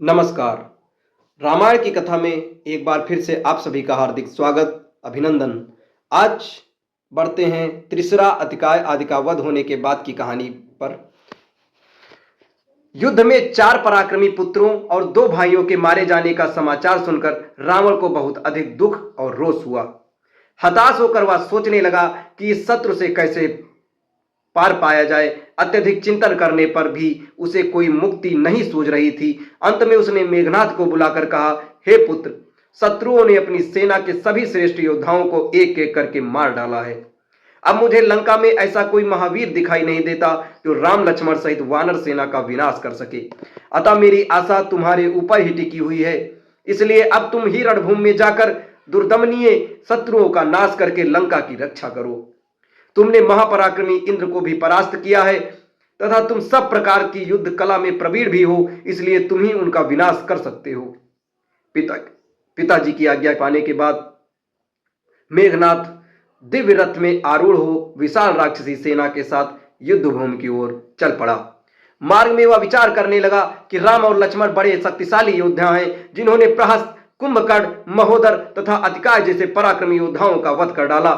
नमस्कार। रामायण की कथा में एक बार फिर से आप सभी का हार्दिक स्वागत, अभिनंदन। आज बढ़ते हैं त्रिसरा अतिकाय आदि का वध होने के बाद की कहानी पर। युद्ध में 4 पराक्रमी पुत्रों और 2 भाइयों के मारे जाने का समाचार सुनकर रावण को बहुत अधिक दुख और रोष हुआ। हताश होकर वह सोचने लगा कि इस शत्रु से कैसे पार पाया जाए। अत्यधिक चिंतन करने पर भी उसे कोई मुक्ति नहीं सूझ रही थी। अंत में उसने मेघनाथ को बुलाकर कहा, हे पुत्र, शत्रुओं ने अपनी सेना के सभी श्रेष्ठ योद्धाओं को एक एक करके मार डाला है। अब मुझे लंका में ऐसा कोई महावीर दिखाई नहीं देता जो राम लक्ष्मण सहित वानर सेना का विनाश कर सके। अतः मेरी आशा तुम्हारे ऊपर ही टिकी हुई है। इसलिए अब तुम ही रणभूमि में जाकर दुर्दमनीय शत्रुओं का नाश करके लंका की रक्षा करो। तुमने महापराक्रमी इंद्र को भी परास्त किया है तथा तुम सब प्रकार की युद्ध कला में प्रवीण भी हो, इसलिए तुम ही उनका विनाश कर सकते हो। पिताजी की आज्ञा पाने के बाद मेघनाथ दिव्य रथ में आरूढ़ हो विशाल राक्षसी सेना के साथ युद्ध भूमि की ओर चल पड़ा। मार्ग में वह विचार करने लगा कि राम और लक्ष्मण बड़े शक्तिशाली योद्धा हैं, जिन्होंने प्रहस्त, कुंभकर्ण, महोदर तथा अतिकाय जैसे पराक्रमी योद्धाओं का वध कर डाला।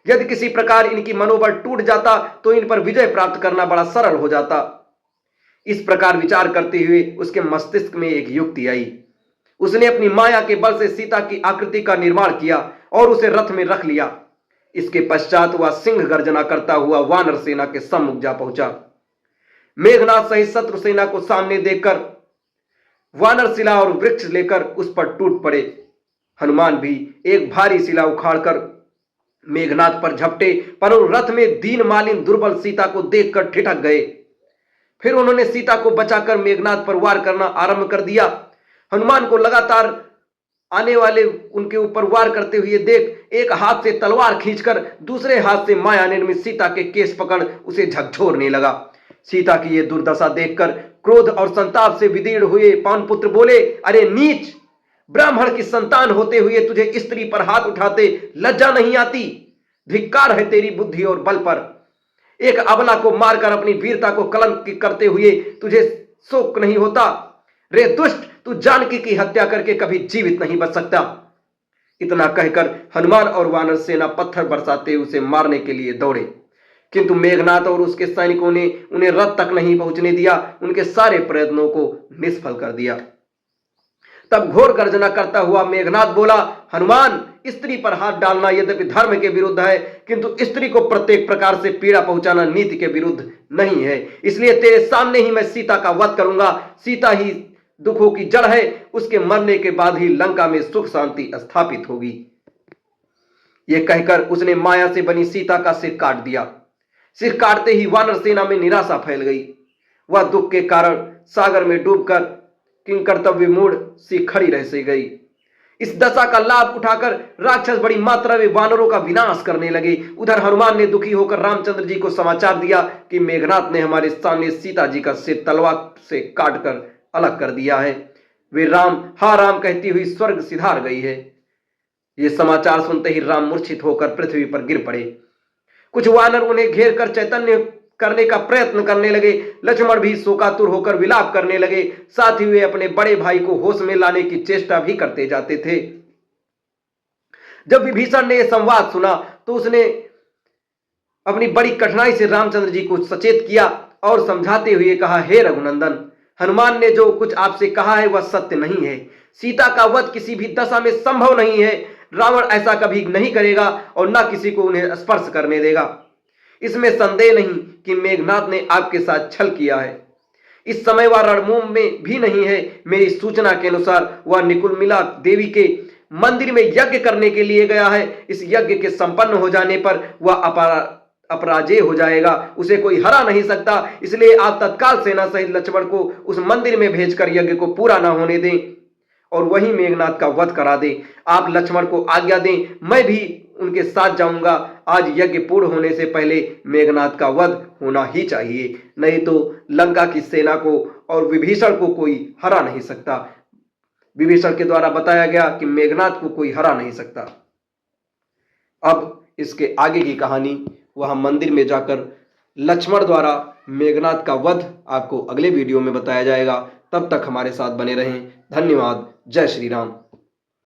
यदि किसी प्रकार इनकी मनोबल टूट जाता तो इन पर विजय प्राप्त करना बड़ा सरल हो जाता। इस प्रकार विचार करते हुए उसके मस्तिष्क में एक युक्ति आई। उसने अपनी माया के बल से सीता की आकृति का निर्माण किया और उसे रथ में रख लिया। इसके पश्चात वह सिंह गर्जना करता हुआ वानर सेना के सम्मुख जा पहुंचा। मेघनाथ सहित शत्रु सेना को सामने देखकर वानर शिला और वृक्ष लेकर उस पर टूट पड़े। हनुमान भी एक भारी शिला उखाड़कर मेघनाथ पर झपटे, पर रथ में दीन मालिन दुर्बल सीता को देखकर ठिठक गए। फिर उन्होंने सीता को बचाकर मेघनाथ पर वार करना आरंभ कर दिया। हनुमान को लगातार आने वाले उनके ऊपर वार करते हुए देख एक हाथ से तलवार खींचकर दूसरे हाथ से माया निर्मित सीता के केस पकड़ उसे झकझोरने लगा। सीता की यह दुर्दशा देखकर क्रोध और संताप से विदीर्ण हुए पवन पुत्र बोले, अरे नीच, ब्राह्मण की संतान होते हुए तुझे स्त्री पर हाथ उठाते लज्जा नहीं आती? धिक्कार है तेरी बुद्धि और बल पर। एक अबला को मारकर अपनी वीरता को कलंकित करते हुए तुझे शोक नहीं होता? रे दुष्ट, तू जानकी की हत्या करके कभी जीवित नहीं बच सकता। इतना कहकर हनुमान और वानर सेना पत्थर बरसाते उसे मारने के लिए दौड़े, किंतु मेघनाथ और उसके सैनिकों ने उन्हें रथ तक नहीं पहुंचने दिया। उनके सारे प्रयत्नों को निष्फल कर दिया। तब घोर गर्जना करता हुआ मेघनाथ बोला, हनुमान, स्त्री पर हाथ डालना यद्यपि धर्म के विरुद्ध है, किंतु स्त्री को प्रत्येक प्रकार से पीड़ा पहुंचाना नीति के विरुद्ध नहीं है। इसलिए तेरे सामने ही मैं सीता का वध करूंगा। सीता ही दुखों की जड़ है, उसके मरने के बाद ही लंका में सुख शांति स्थापित होगी। यह कहकर उसने माया से बनी सीता का सिर काट दिया। सिर काटते ही वानर सेना में निराशा फैल गई। वह दुख के कारण सागर में डूबकर किंकर्तव्य मूढ़ सी खड़ी रह सी गई। इस दशा का लाभ उठाकर राक्षस बड़ी मात्रा में वानरों का विनाश करने लगे। उधर हनुमान ने दुखी होकर रामचंद्र जी को समाचार दिया कि मेघनाथ ने हमारे सामने सीता जी का सिर तलवार से काटकर अलग कर दिया है। वे राम, हा राम कहती हुई स्वर्ग सिधार गई है। यह समाचार सुनते ही राम मूर्छित होकर पृथ्वी पर गिर पड़े। कुछ वानर उन्हें घेर कर चैतन्य करने का प्रयत्न करने लगे। लक्ष्मण भी शोकातुर होकर विलाप करने लगे। साथ ही वे अपने बड़े भाई को होश में लाने की चेष्टा भी करते जाते थे। जब विभीषण ने यह संवाद सुना तो उसने अपनी बड़ी कठिनाई से रामचंद्र जी को सचेत किया और समझाते हुए कहा, हे रघुनंदन, हनुमान ने जो कुछ आपसे कहा है वह सत्य नहीं है। सीता का वध किसी भी दशा में संभव नहीं है। रावण ऐसा कभी नहीं करेगा और न किसी को उन्हें स्पर्श करने देगा। इसमें संदेह नहीं कि मेघनाथ ने आपके साथ छल किया है। इस समय वह रणभूमि में भी नहीं है। मेरी सूचना के अनुसार वह निकुलमिला देवी के मंदिर में यज्ञ करने के लिए गया है। इस यज्ञ के संपन्न हो जाने पर वह अपराजय हो जाएगा, उसे कोई हरा नहीं सकता। इसलिए आप तत्काल सेना सहित लक्ष्मण को उस मंदिर में भेजकर यज्ञ को पूरा न होने दें और वहीं मेघनाथ का वध करा दें। आप लक्ष्मण को आज्ञा दें, मैं भी उनके साथ जाऊंगा। आज यज्ञ पूर्ण होने से पहले मेघनाथ का वध होना ही चाहिए, नहीं तो लंका की सेना को और विभीषण को कोई हरा नहीं सकता। विभीषण के द्वारा बताया गया कि मेघनाथ को कोई हरा नहीं सकता। अब इसके आगे की कहानी, वहां मंदिर में जाकर लक्ष्मण द्वारा मेघनाथ का वध आपको अगले वीडियो में बताया जाएगा। तब तक हमारे साथ बने रहें। धन्यवाद। जय श्री राम।